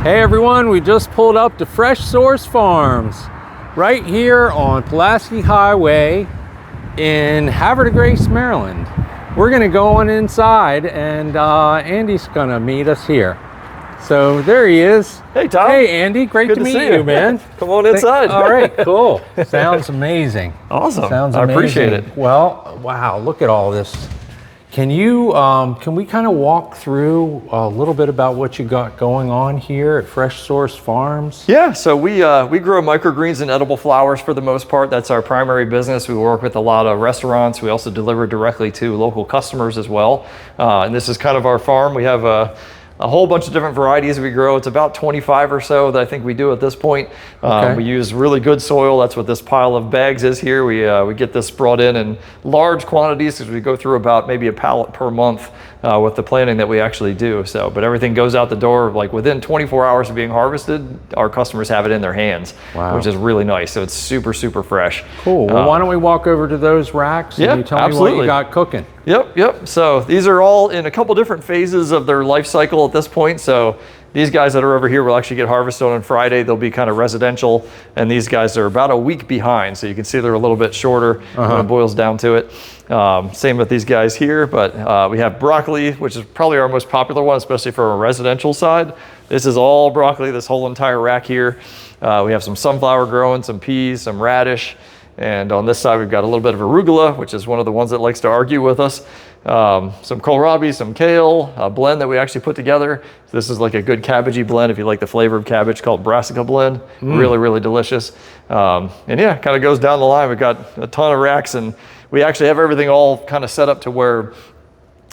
Hey everyone, we just pulled up to Fresh Source Farms right here on Pulaski Highway in Havre De Grace, Maryland. We're gonna go on inside and Andy's gonna meet us here. So there he is. Hey Tom. Hey Andy, great to meet you, man. Come on inside. All right, cool. Sounds amazing. Awesome. Sounds I amazing. appreciate it. Well, wow, look at all this. Can we kind of walk through a little bit about what you got going on here at Fresh Source Farms? Yeah, so we grow microgreens and edible flowers for the most part. That's our primary business. We work with a lot of restaurants. We also deliver directly to local customers as well. And this is kind of our farm. We have a whole bunch of different varieties we grow. It's about 25 or so that I think we do at this point. Okay. We use really good soil. That's what this pile of bags is here. We get this brought in large quantities because we go through about maybe a pallet per month with the planting that we actually do. So, but everything goes out the door like within 24 hours of being harvested. Our customers have it in their hands, wow, which is really nice. So it's super, super fresh. Cool. Well, why don't we walk over to those racks and you tell absolutely. me what you got cooking? Yep. So these are all in a couple different phases of their life cycle at this point. So these guys that are over here will actually get harvested on Friday. They'll be kind of residential, and these guys are about a week behind. So you can see they're a little bit shorter when it boils down to it. Same with these guys here, but we have broccoli, which is probably our most popular one, especially for a residential side. This is all broccoli, this whole entire rack here. We have some sunflower growing, some peas, some radish. And on this side, we've got a little bit of arugula, which is one of the ones that likes to argue with us. Some kohlrabi, some kale, a blend that we actually put together. So this is like a good cabbagey blend if you like the flavor of cabbage, called brassica blend. Really, really delicious. And yeah, kind of goes down the line. We've got a ton of racks, and we actually have everything all kind of set up to where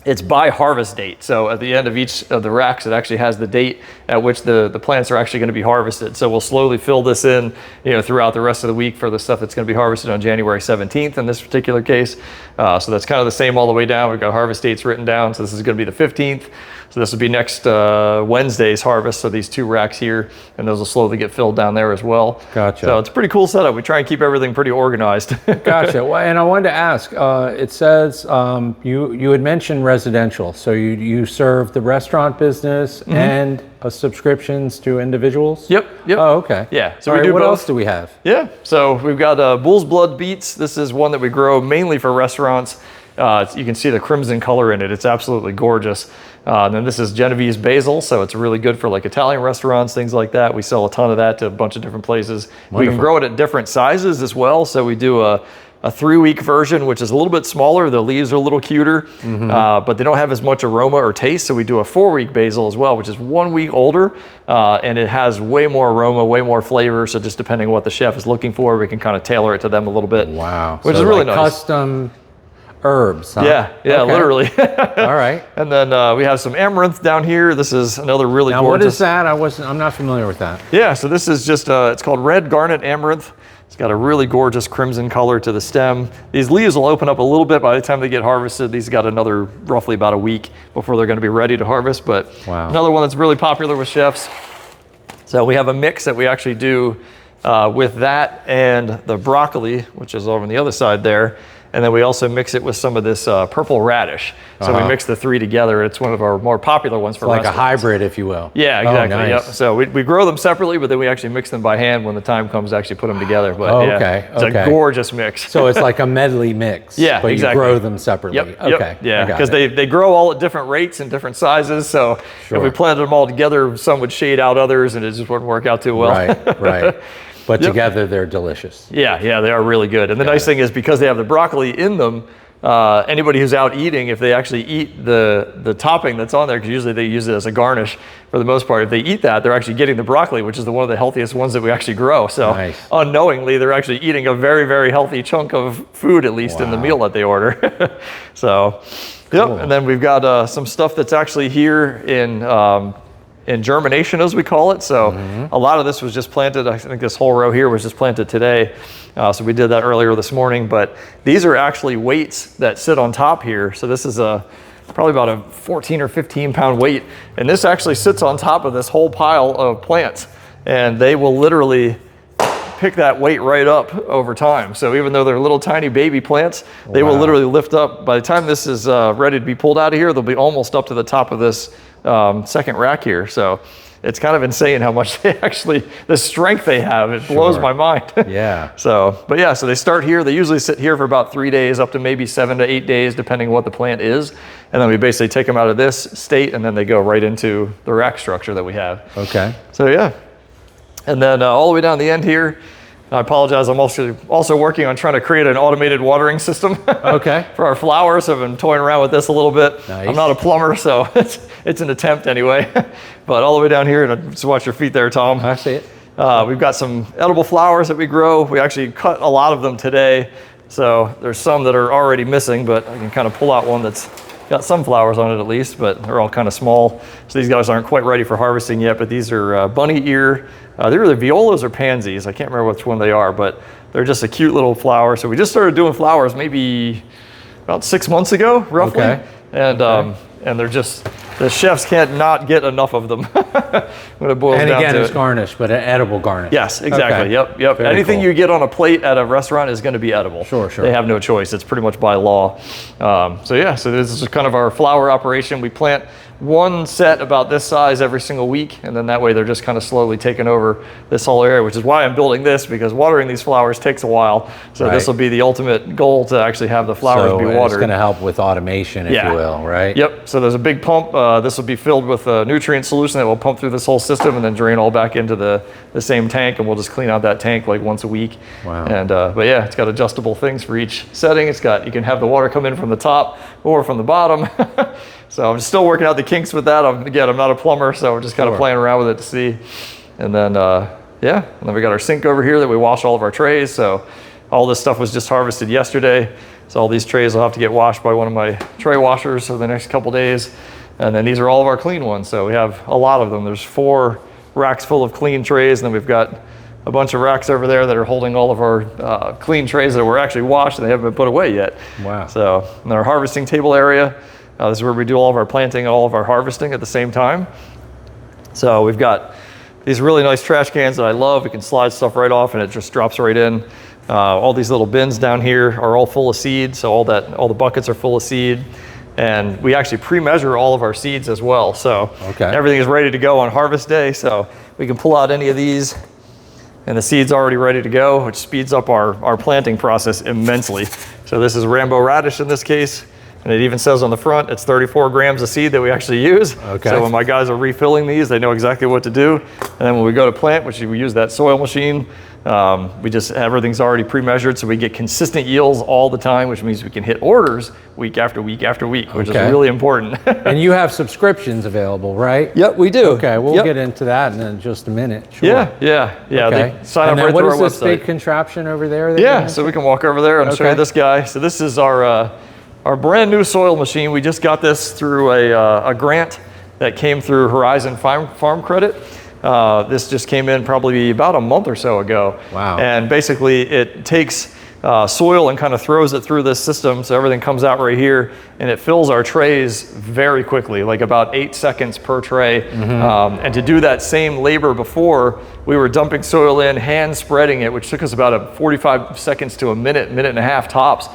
it's by harvest date. So at the end of each of the racks, it actually has the date at which the plants are actually going to be harvested. So we'll slowly fill this in, throughout the rest of the week for the stuff that's going to be harvested on January 17th in this particular case. So that's kind of the same all the way down. We've got harvest dates written down. So this is going to be the 15th. So this will be next Wednesday's harvest. So these two racks here, and those will slowly get filled down there as well. Gotcha. So it's a pretty cool setup. We try and keep everything pretty organized. Gotcha. Well, and I wanted to ask, it says you had mentioned residential. So you serve the restaurant business and subscriptions to individuals? Yep. Oh, okay. Yeah. So all we right, do what both. else do we have? Yeah. So we've got bull's blood beets. This is one that we grow mainly for restaurants. You can see the crimson color in it. It's absolutely gorgeous. And then this is Genovese basil, so it's really good for like Italian restaurants, things like that. We sell a ton of that to a bunch of different places. Wonderful. We can grow it at different sizes as well. So we do a 3-week version, which is a little bit smaller. The leaves are a little cuter, but they don't have as much aroma or taste. So we do a 4-week basil as well, which is 1 week older, and it has way more aroma, way more flavor. So just depending on what the chef is looking for, we can kind of tailor it to them a little bit. Wow. Which so is really like nice. Custom herbs, huh? Yeah, okay. Literally. All right. And then we have some amaranth down here. This is another really now, gorgeous. what is that? I'm not familiar with that. Yeah, so this is just, it's called red garnet amaranth. It's got a really gorgeous crimson color to the stem. These leaves will open up a little bit by the time they get harvested. These got another roughly about a week before they're going to be ready to harvest. But another one that's really popular with chefs. So we have a mix that we actually do with that and the broccoli, which is over on the other side there. And then we also mix it with some of this purple radish. So we mix the three together. It's one of our more popular ones for like restaurants. A hybrid, if you will. Yeah, exactly. Oh, nice. Yep. So we grow them separately, but then we actually mix them by hand when the time comes to actually put them together. But it's a gorgeous mix. So it's like a medley mix. Yeah, but exactly. you grow them separately. Yep. Okay. Yeah, because they grow all at different rates and different sizes. So if we planted them all together, some would shade out others, and it just wouldn't work out too well. Right. But together they're delicious. Yeah, they are really good. And the nice thing is because they have the broccoli in them, anybody who's out eating, if they actually eat the topping that's on there, because usually they use it as a garnish for the most part, if they eat that, they're actually getting the broccoli, which is one of the healthiest ones that we actually grow. So unknowingly, they're actually eating a very, very healthy chunk of food, at least in the meal that they order. So, cool. And then we've got some stuff that's actually here in germination, as we call it. So a lot of this was just planted. I think this whole row here was just planted today. So we did that earlier this morning, but these are actually weights that sit on top here. So this is probably about a 14 or 15 pound weight. And this actually sits on top of this whole pile of plants, and they will literally pick that weight right up over time. So even though they're little tiny baby plants, they will literally lift up. By the time this is ready to be pulled out of here, they'll be almost up to the top of this second rack here. So it's kind of insane how much they actually, the strength they have. It blows my mind. Yeah. So, but yeah, so they start here. They usually sit here for about 3 days, up to maybe 7 to 8 days, depending on what the plant is. And then we basically take them out of this state, and then they go right into the rack structure that we have. Okay. So yeah. And then all the way down the end here, I apologize, I'm also working on trying to create an automated watering system Okay. for our flowers. I've been toying around with this a little bit. Nice. I'm not a plumber, so it's an attempt anyway. But all the way down here, and just watch your feet there, Tom. I see it. We've got some edible flowers that we grow. We actually cut a lot of them today. So there's some that are already missing, but I can kind of pull out one that's got some flowers on it at least, but they're all kind of small. So these guys aren't quite ready for harvesting yet, but these are bunny ear. They're either violas or pansies. I can't remember which one they are, but they're just a cute little flower. So we just started doing flowers maybe about 6 months ago, roughly. Okay. And they're just, the chefs can't not get enough of them when it boils down to it. And again, it's garnish, but an edible garnish. Yes, exactly. Okay. Yep. Very Anything cool. you get on a plate at a restaurant is going to be edible. Sure. They have no choice. It's pretty much by law. So yeah, so this is kind of our flower operation. We plant one set about this size every single week, and then that way they're just kind of slowly taking over this whole area, which is why I'm building this, because watering these flowers takes a while. So this will be the ultimate goal, to actually have the flowers be watered. It's going to help with automation, if you will, right? Yep. So there's a big pump. This will be filled with a nutrient solution that will pump through this whole system and then drain all back into the same tank, and we'll just clean out that tank like once a week. Wow. And but yeah, it's got adjustable things for each setting. It's got, you can have the water come in from the top or from the bottom. So I'm still working out the kinks with that. Again, I'm not a plumber, so we're just kind of playing around with it to see. And then yeah, and then we got our sink over here that we wash all of our trays. So all this stuff was just harvested yesterday. So all these trays will have to get washed by one of my tray washers over the next couple days. And then these are all of our clean ones. So we have a lot of them. There's 4 racks full of clean trays, and then we've got a bunch of racks over there that are holding all of our clean trays that were actually washed and they haven't been put away yet. Wow. So in our harvesting table area, this is where we do all of our planting and all of our harvesting at the same time. So we've got these really nice trash cans that I love. We can slide stuff right off and it just drops right in. All these little bins down here are all full of seed. So all the buckets are full of seed. And we actually pre-measure all of our seeds as well. So everything is ready to go on harvest day. So we can pull out any of these and the seed's already ready to go, which speeds up our planting process immensely. So this is Rambo radish in this case. And it even says on the front, it's 34 grams of seed that we actually use. So when my guys are refilling these, they know exactly what to do. And then when we go to plant, which we use that soil machine, everything's already pre-measured, so we get consistent yields all the time, which means we can hit orders week after week after week, which is really important. And you have subscriptions available, right? Yep, we do. Okay, we'll get into that in just a minute. Sure. Yeah. Okay. They sign up and right what through is our this website. big contraption over there? Yeah, so we can walk over there and show you this guy. So this is our brand new soil machine. We just got this through a grant that came through Horizon Farm Credit. This just came in probably about a month or so ago. Wow. And basically it takes soil and kind of throws it through this system, so everything comes out right here, and it fills our trays very quickly, like about 8 seconds per tray. And to do that same labor before, we were dumping soil in, hand spreading it, which took us about 45 seconds to a minute and a half tops.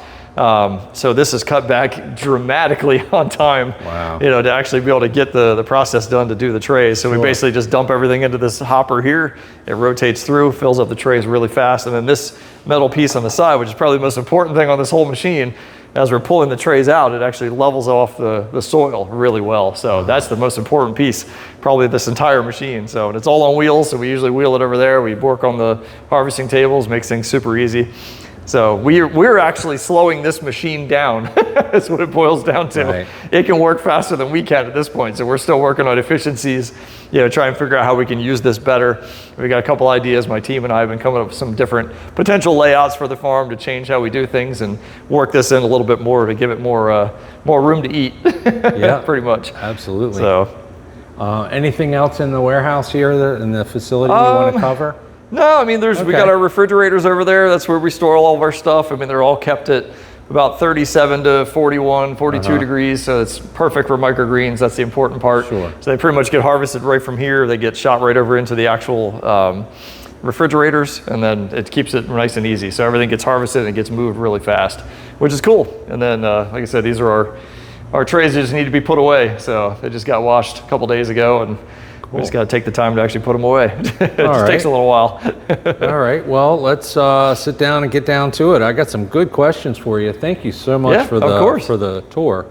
So this is cut back dramatically on time, to actually be able to get the process done to do the trays. So we basically just dump everything into this hopper here. It rotates through, fills up the trays really fast. And then this metal piece on the side, which is probably the most important thing on this whole machine, as we're pulling the trays out, it actually levels off the soil really well. So that's the most important piece, probably this entire machine. So, and it's all on wheels, so we usually wheel it over there. We work on the harvesting tables, makes things super easy. So we're actually slowing this machine down. That's what it boils down to. It can work faster than we can at this point. So we're still working on efficiencies, try and figure out how we can use this better. We got a couple ideas. My team and I have been coming up with some different potential layouts for the farm to change how we do things and work this in a little bit more to give it more room to eat. Pretty much. Absolutely. So, anything else in the warehouse here in the facility you want to cover? No, I mean, we got our refrigerators over there. That's where we store all of our stuff. I mean, they're all kept at about 37 to 41, 42 degrees. So it's perfect for microgreens. That's the important part. So they pretty much get harvested right from here. They get shot right over into the actual refrigerators, and then it keeps it nice and easy. So everything gets harvested and it gets moved really fast, which is cool. And then, like I said, these are our trays that just need to be put away. So they just got washed a couple days ago, and We just got to take the time to actually put them away. It just right. takes a little while. All right, well, let's sit down and get down to it. I got some good questions for you. Thank you so much Yeah, for of course. the tour.